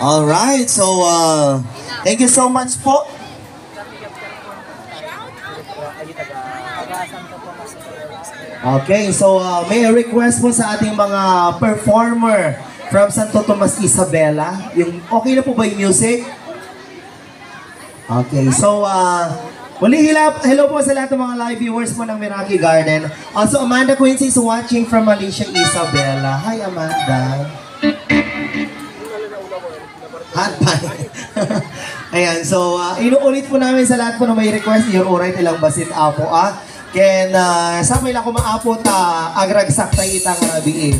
Alright, so thank you so much po. Okay, so may request po sa ating mga performer from Santo Tomas Isabela. Yung, okay na po ba yung music? Okay, so muli hello po sa lahat ng mga live viewers po ng Meraki Garden. Also, Amanda Quincy is watching from Malaysia, Isabela. Hi, Amanda. Hot pie. Ayan, so inuulit po namin sa lahat po na may request yung uray ilang basit apo Ken sabay lang ko maapot agrag saktay itang rabi